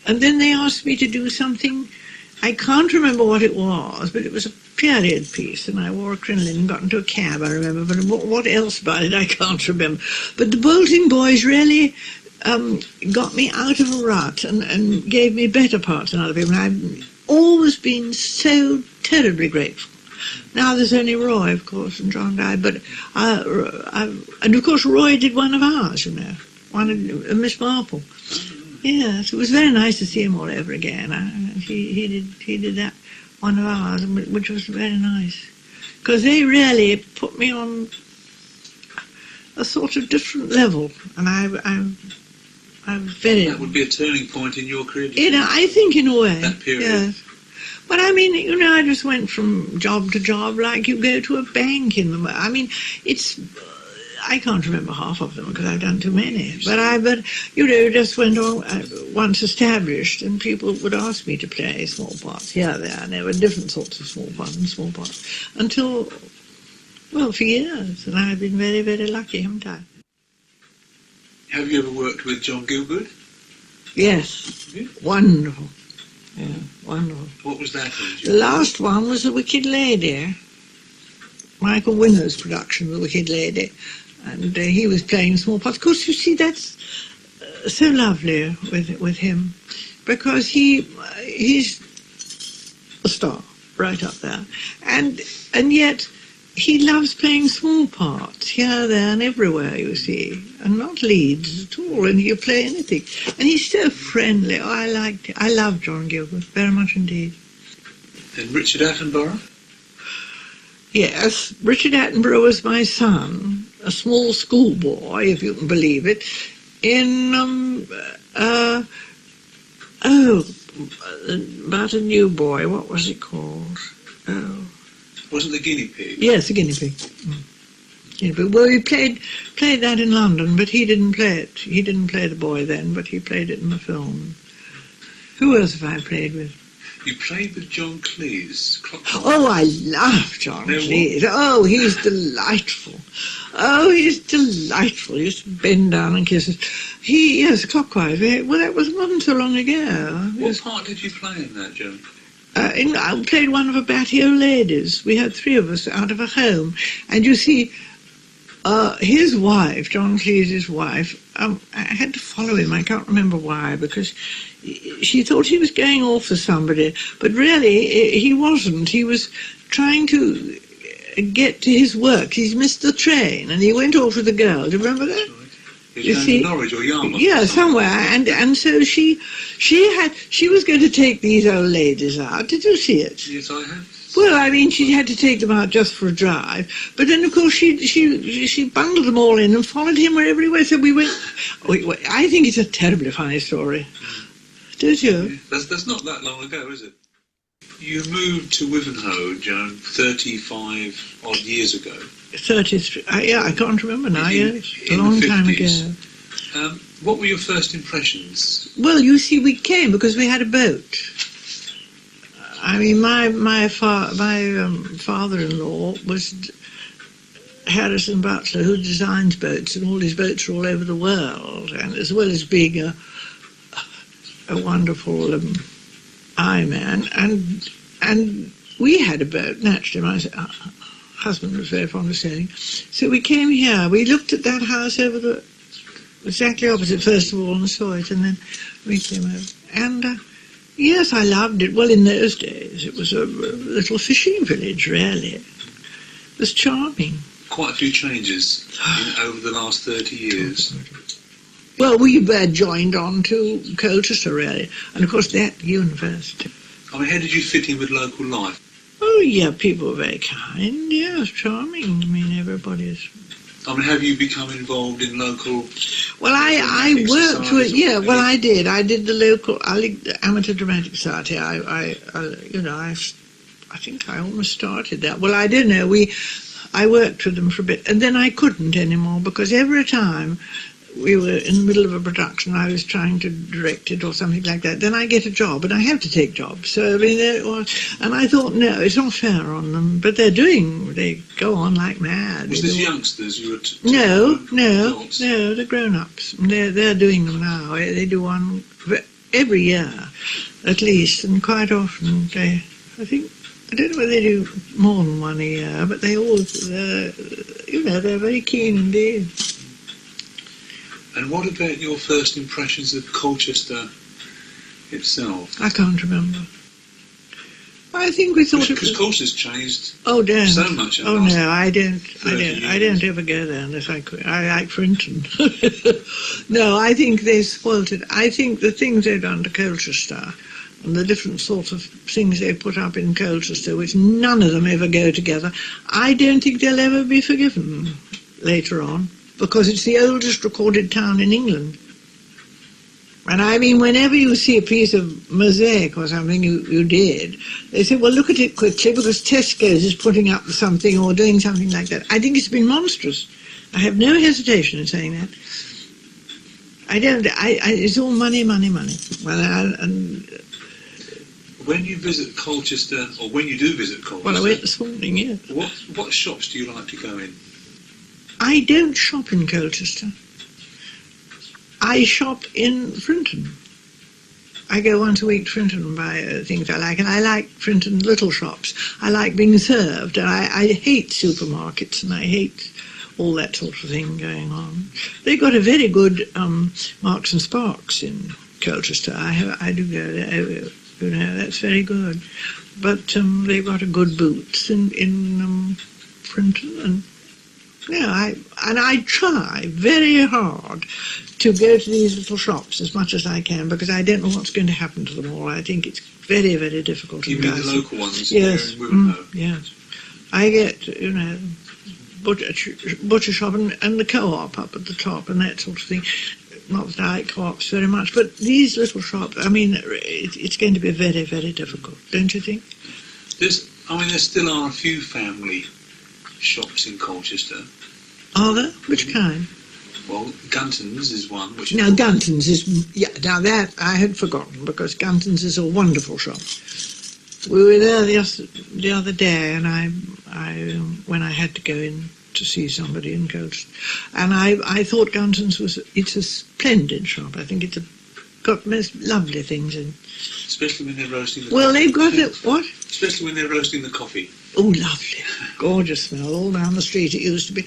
And then they asked me to do something, I can't remember what it was, but it was a period piece, and I wore a crinoline and got into a cab, I remember, but what else about it I can't remember. But the Bolting boys really got me out of a rut and gave me better parts than other people. And I've always been so terribly grateful. Now there's only Roy, of course, and John died, but and of course Roy did one of ours, you know, one of Miss Marple. Yes, it was very nice to see him all over again. He did that one of ours, which was very nice, because they really put me on a sort of different level, and I'm very. That would be a turning point in your career. You know, I think in a way. That period. Yes. But I mean, you know, I just went from job to job like you go to a bank in the. I mean, it's. I can't remember half of them because I've done too many. But you know, just went on once established, and people would ask me to play small parts here, there, and there were different sorts of small parts, until, well, for years, and I've been very, very lucky, haven't I? Have you ever worked with John Gielgud? Yes. Yeah. Wonderful. Yeah, wonderful. What was that? The last one was The Wicked Lady. Michael Winner's production of The Wicked Lady. And he was playing small parts. Of course, you see, that's so lovely with him, because he's a star right up there, and yet he loves playing small parts here, there, and everywhere. You see, and not leads at all. And he'll play anything, and he's so friendly. Oh, I liked it. I love John Gielgud very much indeed. And Richard Attenborough? Yes, Richard Attenborough was my son, a small schoolboy, if you can believe it, in, about a new boy. What was it called? Oh. Wasn't the guinea pig? Yes, the guinea pig. Guinea pig. Well, he played that in London, but he didn't play it. He didn't play the boy then, but he played it in the film. Who else have I played with? You played with John Cleese. Oh, I love John Cleese. Oh, he's delightful. Oh, he's delightful. He used to bend down and kiss us. Yes, Clockwise. Well, that was not so long ago. What part did you play in that, Joan? I played one of the batty old ladies. We had three of us out of a home. And you see, his wife, John Cleese's wife, I had to follow him. I can't remember why, because she thought he was going off for somebody, but really he wasn't. He was trying to get to his work. He's missed the train, and he went off with the girl. Do you remember that? Right. You see, Norwich or Yarmouth? Yeah, somewhere. And so she was going to take these old ladies out. Did you see it? Yes, I have. Well, I mean, she had to take them out just for a drive. But then, of course, she bundled them all in and followed him wherever he went. So we went. I think it's a terribly funny story. Did you? That's not that long ago, is it? You moved to Wivenhoe, Joan, 35 odd years ago. 33. Yeah, I can't remember now. Yes, a long time ago. What were your first impressions? Well, you see, we came because we had a boat. I mean, my father-in-law was Harrison Butler, who designs boats, and all his boats are all over the world, and as well as being a wonderful eye man, and we had a boat, naturally. My husband was very fond of sailing, so we came here. We looked at that house exactly opposite, first of all, and saw it, and then we came over. And yes, I loved it. Well, in those days, it was a little fishing village, really. It was charming. Quite a few changes over the last 30 years. Well, we were joined on to Colchester, really, and of course that university. I mean, how did you fit in with local life? Oh, yeah, people were very kind, yes, charming. I mean, everybody's... I mean, have you become involved in local... Well, I worked with... Yeah, well, I did. I did the local amateur dramatic society. I think I almost started that. Well, I don't know. I worked with them for a bit, and then I couldn't anymore, because every time we were in the middle of a production, I was trying to direct it or something like that, then I get a job, and I have to take jobs. So, I mean, and I thought, no, it's not fair on them, but they go on like mad. Was this youngsters you were No, they're grown-ups. They're doing them now. They do one every year, at least, and quite often I don't know whether they do more than one a year, but they always, they're very keen indeed. And what about your first impressions of Colchester itself? I can't remember. I think we thought because Colchester's changed so much. Oh no, I don't ever go there unless I could. I like Frinton. No, I think they spoilt it. I think the things they've done to Colchester and the different sorts of things they put up in Colchester, which none of them ever go together, I don't think they'll ever be forgiven later on, because it's the oldest recorded town in England. And I mean, whenever you see a piece of mosaic or something you did, they say, well, look at it quickly because Tesco's is putting up something or doing something like that. I think it's been monstrous. I have no hesitation in saying that. It's all money, money, money. And when you visit Colchester, or when you do visit Colchester... Well, I went this morning, yeah. What shops do you like to go in? I don't shop in Colchester. I shop in Frinton. I go once a week to Frinton and buy things I like, and I like Frinton little shops. I like being served, and I hate supermarkets, and I hate all that sort of thing going on. They got a very good Marks and Sparks in Colchester. I do go there. That's very good. But they've got a good Boots in Frinton, and I try very hard to go to these little shops as much as I can, because I don't know what's going to happen to them all. I think it's very, very difficult. You mean the local ones? Yes. Here in Wivenhoe? Yes. I get, butcher shop and the co-op up at the top and that sort of thing. Not that I like co-ops very much, but these little shops, I mean, it's going to be very, very difficult, don't you think? There still are a few family shops in Colchester. Are there? Which kind? Well, Gunton's is one. Gunton's is... Yeah, now that I had forgotten, because Gunton's is a wonderful shop. We were there the other day, and I when I had to go in to see somebody in Colchester, and I thought Gunton's it's a splendid shop. I think it's got most lovely things in. Especially when they're roasting the Well, coffee. they've got it... What? Especially when they're roasting the coffee. Oh, lovely. Gorgeous smell all down the street it used to be.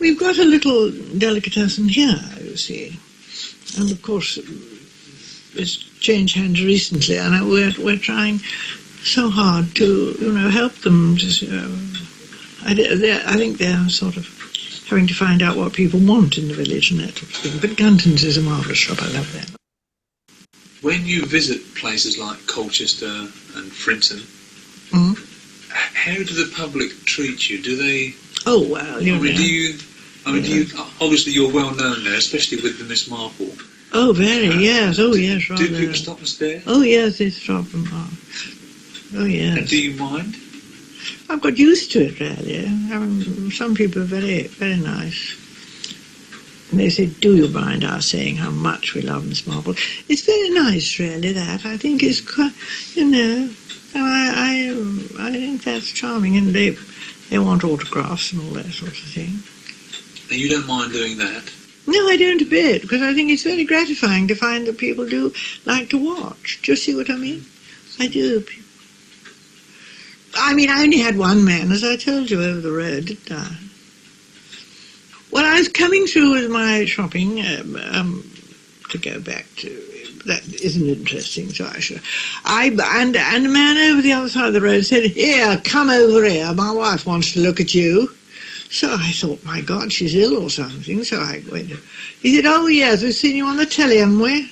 We've got a little delicatessen here, you see. And, of course, it's changed hands recently, and we're trying so hard to, help them. I think they're sort of having to find out what people want in the village and that sort of thing. But Gunton's is a marvellous shop. I love that. When you visit places like Colchester and Frinton, how do the public treat you? Do they... Oh, well, do you... Obviously, you're well known there, especially with the Miss Marple. Oh, very, yes. Oh, yes, rather. Do people stop and stare? Oh, yes, they stop and laugh. Oh, yes. And do you mind? I've got used to it, really. Some people are very, very nice. And they say, do you mind our saying how much we love Miss Marple? It's very nice, really, that. I think it's quite, I think that's charming. And they want autographs and all that sort of thing. And you don't mind doing that? No, I don't a bit, because I think it's very gratifying to find that people do like to watch. Do you see what I mean? I do. I mean, I only had one man, as I told you, over the road, didn't I? Well, I was coming through with my shopping, to go back to... That isn't interesting, so I should... And a man over the other side of the road said, here, come over here, my wife wants to look at you. So I thought, my God, she's ill or something, so I went. He said, oh, yes, we've seen you on the telly, haven't we?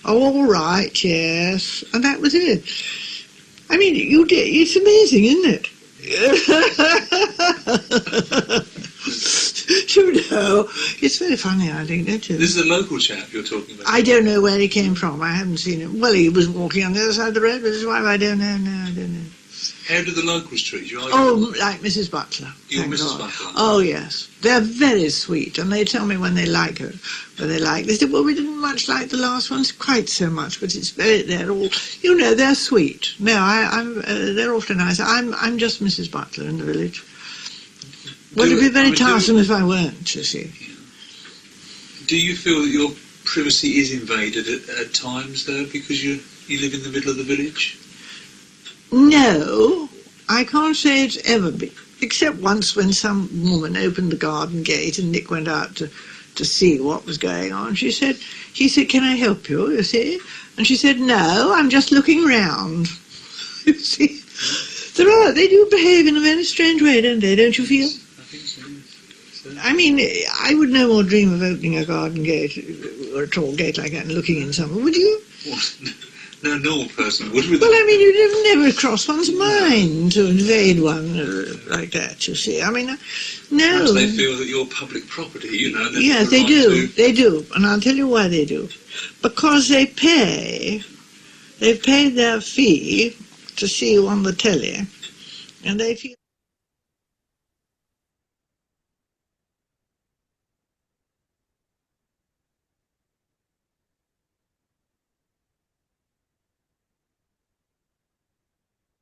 Oh, all right, yes. And that was it. I mean, it's amazing, isn't it? It's very funny, I think, don't you? This is a local chap you're talking about. I don't know where he came from. I haven't seen him. Well, he was walking on the other side of the road with his wife. I don't know. No, I don't know. How do the locals treat you? Like Mrs. Butler. You're Mrs. Butler? Oh, yes. They're very sweet, and they tell me when they like her. They said, well, we didn't much like the last ones quite so much, but they're all, they're sweet. No, they're awfully nice. I'm just Mrs. Butler in the village. Well, it'd be very tiresome if I weren't, you see. Do you feel that you're privacy is invaded at times, though, because you live in the middle of the village? No, I can't say it's ever been. Except once when some woman opened the garden gate and Nick went out to see what was going on. He said, can I help you see? And she said, no, I'm just looking round. You see? They do behave in a very strange way, don't they? Don't you feel? I think so, yes. I mean, I would no more dream of opening a garden gate or a tall gate like that and looking in somewhere, would you? Well, no normal person would. Well, I mean, you'd never cross one's mind to invade one like that, you see. I mean, no. Perhaps they feel that you're public property, you know. Yes, they do. They do. And I'll tell you why they do. Because they've paid their fee to see you on the telly, and they feel...